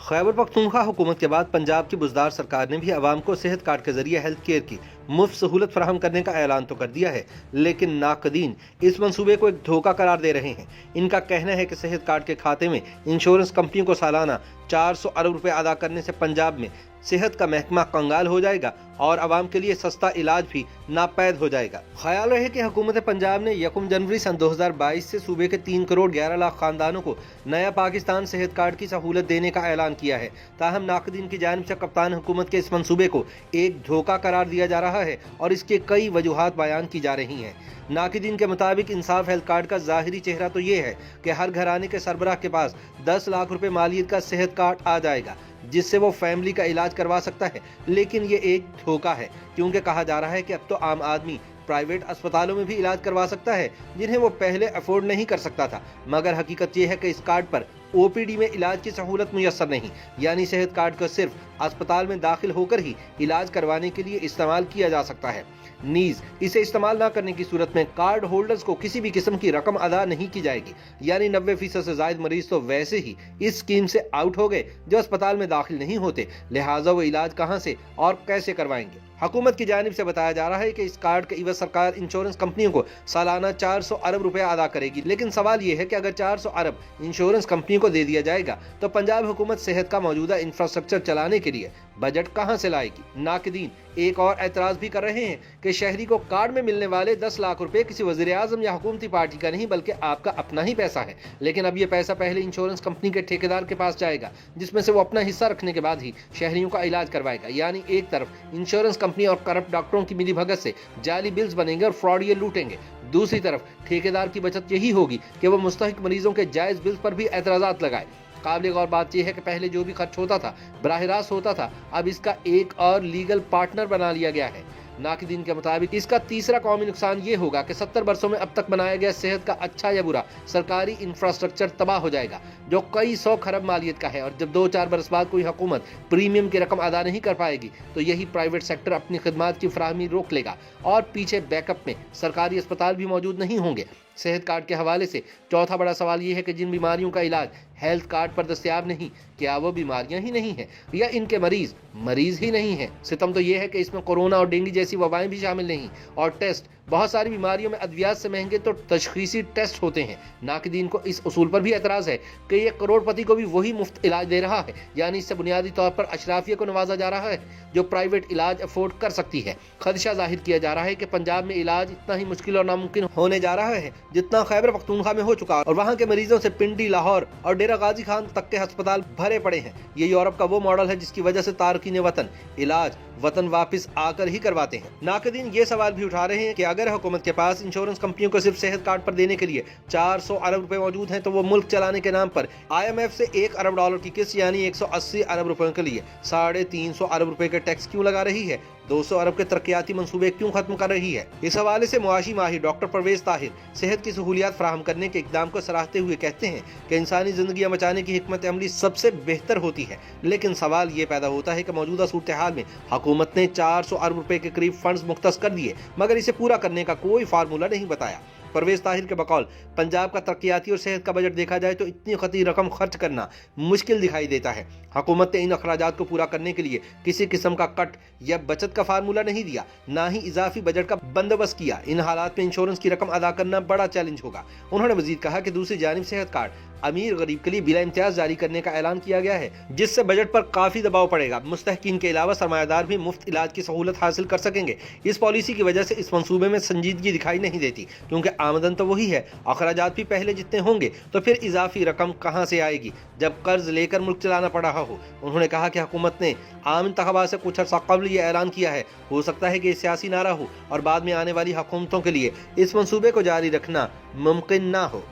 खैबर पख्तूनख्वा हुकूमत के बाद पंजाब की बुज़दार सरकार ने भी आवाम को सेहत कार्ड के जरिए हेल्थ केयर की मुफ्त सहूलत फराहम करने का ऐलान तो कर दिया है, लेकिन नाकदीन इस मंसूबे को एक धोखा करार दे रहे हैं। इनका कहना है कि सेहत कार्ड के खाते में इंश्योरेंस कंपनियों को सालाना 400 अरब रुपए अदा करने से पंजाब में सेहत का महकमा कंगाल हो जाएगा और आवाम के लिए सस्ता इलाज भी नापैद हो जाएगा। ख्याल रहे कि हुकूमत पंजाब ने 1 जनवरी सन 2022 से सूबे के 3 करोड़ 11 लाख खानदानों को नया पाकिस्तान सेहत कार्ड की सहूलत देने का ऐलान किया है। ताहम नाकदीन की जानिब से कप्तान हुकूमत के इस मंसूबे को एक धोखा करार दिया जा रहा है और इसके कई वजूहात बयान की जा रही हैं। नाकदीन के मुताबिक इंसाफ हेल्थ कार्ड का ज़ाहिरी चेहरा तो ये है कि हर घराने के सरबराह के पास 10 लाख रुपए मालियत का सेहत कार्ड आ जाएगा, जिससे वो फैमिली का इलाज करवा सकता है। लेकिन ये एक धोखा है, क्योंकि कहा जा रहा है कि अब तो आम आदमी प्राइवेट अस्पतालों में भी इलाज करवा सकता है, जिन्हें वो पहले अफोर्ड नहीं कर सकता था। मगर हकीकत ये है कि इस कार्ड पर ओपीडी में इलाज की सहूलत मुयस्सर नहीं, यानी सेहत कार्ड को सिर्फ अस्पताल में दाखिल होकर ही इलाज करवाने के लिए इस्तेमाल किया जा सकता है। नीज इसे इस्तेमाल न करने की सूरत में कार्ड होल्डर्स को किसी भी किस्म की रकम अदा नहीं की जाएगी, यानी 90% से ज्यादा मरीज तो वैसे ही इस स्कीम से आउट हो गए जो अस्पताल में दाखिल नहीं होते, लिहाजा वो इलाज कहां से और कैसे करवाएंगे। हुकूमत की जानिब से बताया जा रहा है कि इस कार्ड के इवज सरकार इंश्योरेंस कंपनियों को सालाना 400 अरब रुपए अदा करेगी। लेकिन सवाल यह है कि अगर 400 अरब इंश्योरेंस कंपनियों को दे दिया जाएगा तो पंजाब हुकूमत सेहत का मौजूदा इंफ्रास्ट्रक्चर चलाने के लिए बजट कहां से लाएगी। नाकदीन एक और एतराज भी कर रहे हैं कि शहरी को कार्ड में मिलने वाले 10 लाख रुपए किसी वज़ीर आज़म या हुकूमती पार्टी का नहीं, बल्कि आपका अपना ही पैसा है। लेकिन अब ये पैसा पहले इंश्योरेंस कंपनी के ठेकेदार के पास जाएगा, जिसमें से वो अपना हिस्सा रखने के बाद ही शहरियों का इलाज करवाएगा। यानी एक तरफ इंश्योरेंस कंपनी और करप्ट डॉक्टरों की मिलीभगत से जाली बिल्स बनेंगे और फ्रॉडिये लूटेंगे, दूसरी तरफ ठेकेदार की बचत यही होगी कि वो मुस्तहिक मरीजों के जायज बिल्स पर भी एतराज़ात लगाए। काबिल गौर बात यह है कि पहले जो भी खर्च होता था बराह रास्त होता था, अब इसका एक और लीगल पार्टनर बना लिया गया है। नाकदीन के मुताबिक इसका तीसरा कौमी नुकसान ये होगा कि 70 वर्षों में अब तक बनाया गया सेहत का अच्छा या बुरा सरकारी इंफ्रास्ट्रक्चर तबाह हो जाएगा, जो कई 100 खरब मालियत का है। और जब 2-4 बरस बाद कोई हुकूमत प्रीमियम की रकम अदा नहीं कर पाएगी तो यही प्राइवेट सेक्टर अपनी खिदमात की फराहमी रोक लेगा और पीछे बैकअप में सरकारी अस्पताल भी मौजूद नहीं होंगे। सेहत कार्ड के हवाले से चौथा बड़ा सवाल ये है कि जिन बीमारियों का इलाज हेल्थ कार्ड पर दस्तयाब नहीं, क्या वो बीमारियां ही नहीं हैं या इनके मरीज ही नहीं हैं। सितम तो ये है कि इसमें कोरोना और डेंगू जैसी वबाएं भी शामिल नहीं, और टेस्ट बहुत सारी बीमारियों में अद्वियात से महंगे तो तशखीसी टेस्ट होते हैं। नाकदीन को इस उसूल पर भी एतराज़ है कि ये करोड़पति को भी वही मुफ्त इलाज दे रहा है, यानी इससे बुनियादी तौर पर अशराफिया को नवाजा जा रहा है जो प्राइवेट इलाज अफोर्ड कर सकती है। खदशा जाहिर किया जा रहा है कि पंजाब में इलाज इतना ही मुश्किल और नामुमकिन होने जा रहा है जितना खैबर पख्तूनख्वा में हो चुका, और वहाँ के मरीजों से पिंडी, लाहौर और डेरा गाजी खान तक के अस्पताल भरे पड़े हैं। ये यूरोप का वो मॉडल है जिसकी वजह से तारकीन वतन इलाज वतन वापस आकर ही करवाते हैं। नाकदीन ये सवाल भी उठा रहे हैं कि अगर हुकूमत के पास इंश्योरेंस कंपनियों को सिर्फ सेहत कार्ड पर देने के लिए 400 अरब रुपए मौजूद हैं, तो वो मुल्क चलाने के नाम पर IMF से 1 अरब डॉलर की किस्त यानी 180 अरब रुपयों के लिए 350 अरब रुपए के टैक्स क्यों लगा रही है, 200 अरब के तरक्याती मंसूबे क्यों खत्म कर रही है। इस हवाले से मुआशी माहिर डॉक्टर परवेज ताहिर सेहत की सहूलियात फराहम करने के इकदाम को सराहते हुए कहते हैं कि इंसानी जिंदगियां बचाने की हिकमत अमली सबसे बेहतर होती है, लेकिन सवाल ये पैदा होता है कि मौजूदा सूरत हाल में हुकूमत ने 400 अरब रुपए के करीब फंड्स मुख्तस कर दिए, मगर इसे पूरा करने का कोई फार्मूला नहीं बताया। परवेज ताहिर के बकौल पंजाब का तरक्याती और सेहत का बजट देखा जाए तो इतनी खती रकम खर्च करना मुश्किल दिखाई देता है। हुकूमत ने इन अखराजात को पूरा करने के लिए किसी किस्म का कट या बचत का फार्मूला नहीं दिया, ना ही इजाफी बजट का बंदोबस्त किया। इन हालात में इंश्योरेंस की रकम अदा करना बड़ा चैलेंज होगा। उन्होंने मजीद कहा कि दूसरी जानिब सेहत कार्ड अमीर गरीब के लिए बिला इम्तियाज जारी करने का ऐलान किया गया है, जिससे बजट पर काफी दबाव पड़ेगा। मुस्तहकीन के अलावा सरमायादार भी मुफ्त इलाज की सहूलत हासिल कर सकेंगे। इस पॉलिसी की वजह से इस मंसूबे में संजीदगी दिखाई नहीं देती, क्योंकि आमदन तो वही है, अखराजात भी पहले जितने होंगे, तो फिर इजाफी रकम कहां से आएगी जब कर्ज लेकर मुल्क चलाना पड़ रहा हो। उन्होंने कहा कि हुकूमत ने आम इंतखाबात से कुछ अर्सा कबल ये ऐलान किया है, हो सकता है कि ये सियासी नारा हो और बाद में आने वाली हुकूमतों के लिए इस मंसूबे को जारी रखना मुमकिन ना हो।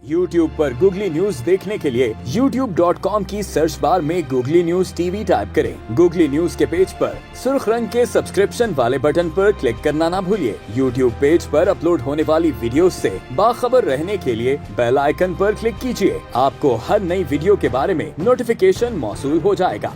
YouTube पर गूगली न्यूज देखने के लिए youtube.com की सर्च बार में गूगली न्यूज TV टाइप करें। गूगली न्यूज के पेज पर सुर्ख रंग के सब्सक्रिप्शन वाले बटन पर क्लिक करना ना भूलिए। YouTube पेज पर अपलोड होने वाली वीडियोस से बाखबर रहने के लिए बेल आइकन पर क्लिक कीजिए। आपको हर नई वीडियो के बारे में नोटिफिकेशन मौसूल हो जाएगा।